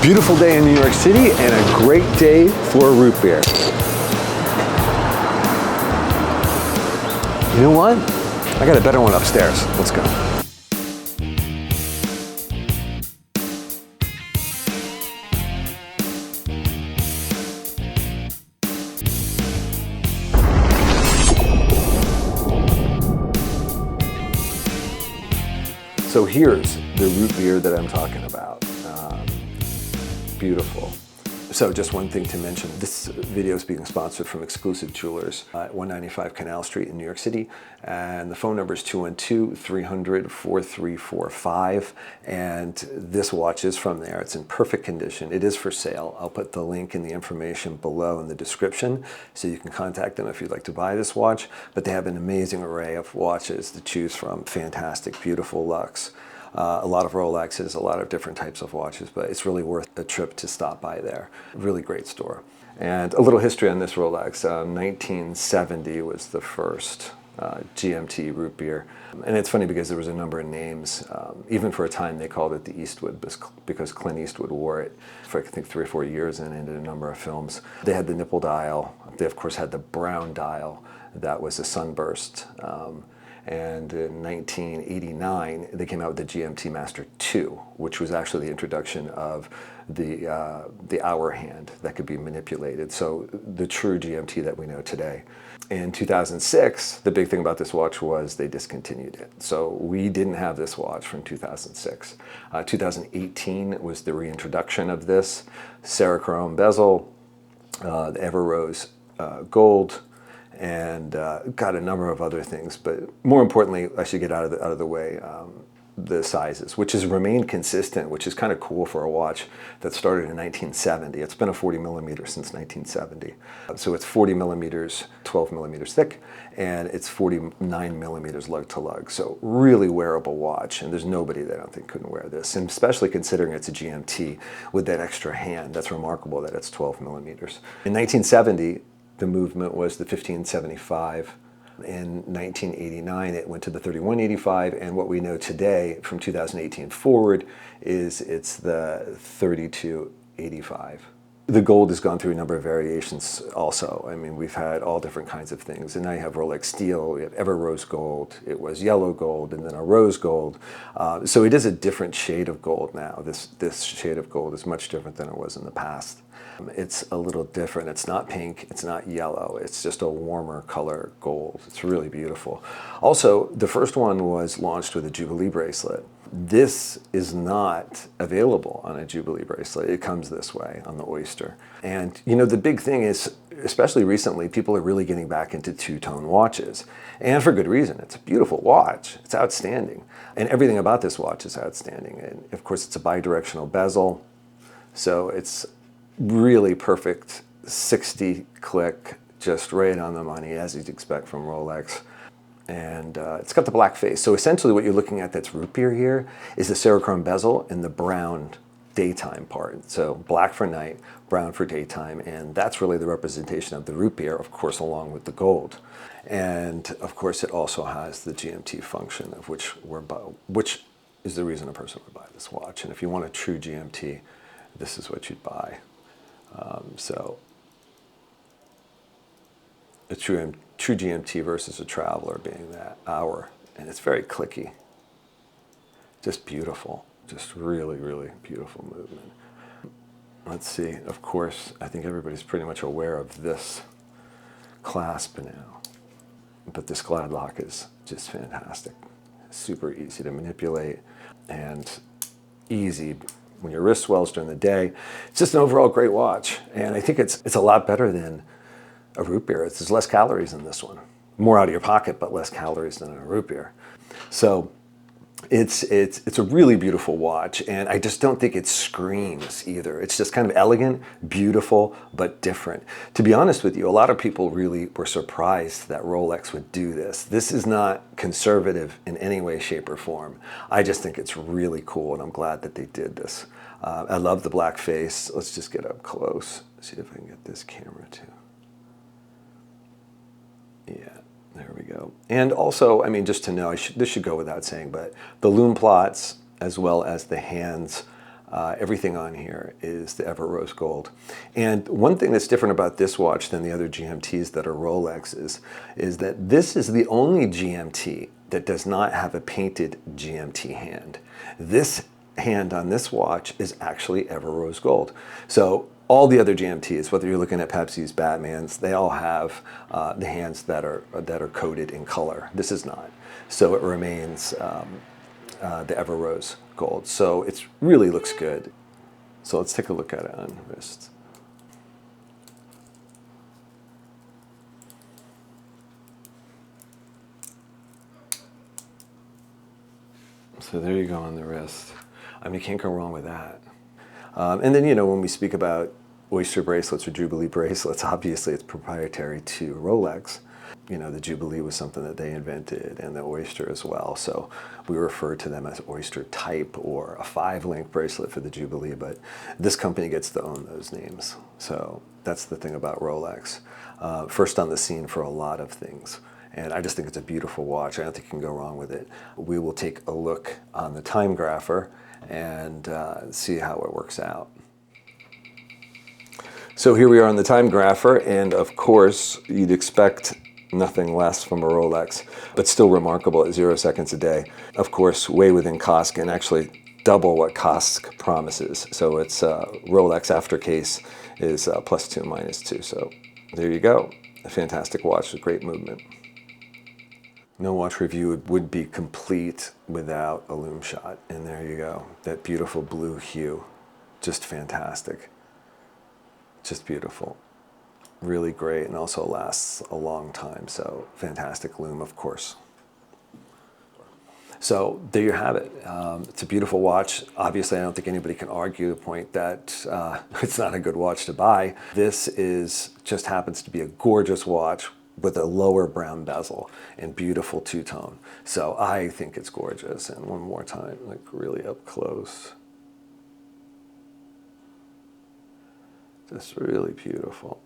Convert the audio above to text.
Beautiful day in New York City and a great day for root beer. You know what? I got a better one upstairs. Let's go. So here's the root beer that I'm talking about. Beautiful. So just one thing to mention, this video is being sponsored from Exclusive Jewelers at 195 Canal Street in New York City. And the phone number is 212-300-4345. And this watch is from there. It's in perfect condition. It is for sale. I'll put the link in the information below in the description so you can contact them if you'd like to buy this watch. But they have an amazing array of watches to choose from. Fantastic, beautiful luxe. A lot of Rolexes, a lot of different types of watches, but it's really worth a trip to stop by there. Really great store. And a little history on this Rolex. 1970 was the first GMT root beer. And it's funny because there was a number of names. Even for a time they called it the Eastwood because Clint Eastwood wore it for I think 3 or 4 years and in a number of films. They had the nipple dial. They of course had the brown dial that was a sunburst. And in 1989, they came out with the GMT Master 2, which was actually the introduction of the hour hand that could be manipulated. So the true GMT that we know today. In 2006, the big thing about this watch was they discontinued it. So we didn't have this watch from 2006. 2018 was the reintroduction of this. Serichrome bezel, the Everrose gold, and got a number of other things, but more importantly, I should get out of the way, the sizes, which has remained consistent, which is kind of cool for a watch that started in 1970. It's been a 40 millimeter since 1970. So it's 40 millimeters, 12 millimeters thick, and it's 49 millimeters lug to lug. So really wearable watch, and there's nobody that I don't think couldn't wear this, and especially considering it's a GMT with that extra hand. That's remarkable that it's 12 millimeters. In 1970, the movement was the 1575. In 1989, it went to the 3185, and what we know today from 2018 forward is it's the 3285. The gold has gone through a number of variations also. I mean, we've had all different kinds of things, and now you have Rolex steel, we have Everrose gold, it was yellow gold, and then a rose gold. So it is a different shade of gold now. This shade of gold is much different than it was in the past. It's a little different. It's not pink, it's not yellow, it's just a warmer color gold. It's really beautiful. Also, the first one was launched with a Jubilee bracelet. This is not available on a Jubilee bracelet. It comes this way on the Oyster. And you know, the big thing is, especially recently, people are really getting back into two-tone watches. And for good reason. It's a beautiful watch. It's outstanding. And everything about this watch is outstanding. And of course, it's a bi-directional bezel. So it's really perfect 60 click, just right on the money, as you'd expect from Rolex. And it's got the black face. So essentially what you're looking at that's root beer here is the Serichrome bezel and the brown daytime part. So black for night, brown for daytime, and that's really the representation of the root beer, of course, along with the gold. And of course, it also has the GMT function, of which is the reason a person would buy this watch. And if you want a true GMT, this is what you'd buy. So a true GMT versus a Traveler being that hour, and it's very clicky, just beautiful, just really, really beautiful movement. Let's see, of course, I think everybody's pretty much aware of this clasp now, but this glide lock is just fantastic, super easy to manipulate and easy when your wrist swells during the day. It's just an overall great watch, and I think it's a lot better than a root beer. There's less calories in this one. More out of your pocket, but less calories than in a root beer. So it's a really beautiful watch, and I just don't think it screams either. It's just kind of elegant, beautiful, but different. To be honest with you, a lot of people really were surprised that Rolex would do this. This is not conservative in any way, shape, or form. I just think it's really cool, and I'm glad that they did this. I love the black face. Let's just get up close. See if I can get this camera too. Yeah, there we go. And also, I mean, just to know, this should go without saying, but the lume plots as well as the hands Everything on here is the ever rose gold. And one thing that's different about this watch than the other GMTs that are Rolexes is that this is the only GMT that does not have a painted GMT hand. This hand on this watch is actually ever rose gold. So all the other GMTs, whether you're looking at Pepsi's, Batman's, they all have the hands that are coated in color. This is not. So it remains the ever rose gold. So it really looks good. So let's take a look at it on wrist. So there you go on the wrist. I mean, you can't go wrong with that. And then, you know, when we speak about Oyster bracelets or Jubilee bracelets, obviously it's proprietary to Rolex. You know, the Jubilee was something that they invented, and the Oyster as well. So we refer to them as Oyster type or a 5-link bracelet for the Jubilee, but this company gets to own those names. So that's the thing about Rolex. First on the scene for a lot of things. And I just think it's a beautiful watch. I don't think you can go wrong with it. We will take a look on the Timegrapher and see how it works out. So here we are on the Timegrapher, and of course you'd expect nothing less from a Rolex, but still remarkable at 0 seconds a day. Of course, way within COSC, and actually double what COSC promises. So it's Rolex after case is +2, -2. So there you go. A fantastic watch with great movement. No watch review would be complete without a Lume Shot. And there you go. That beautiful blue hue. Just fantastic. Just beautiful. Really great, and also lasts a long time. So fantastic Lume, of course. So there you have it. It's a beautiful watch. Obviously, I don't think anybody can argue the point that it's not a good watch to buy. This just happens to be a gorgeous watch with a lower brown bezel and beautiful two-tone. So I think it's gorgeous. And one more time, like really up close. Just really beautiful.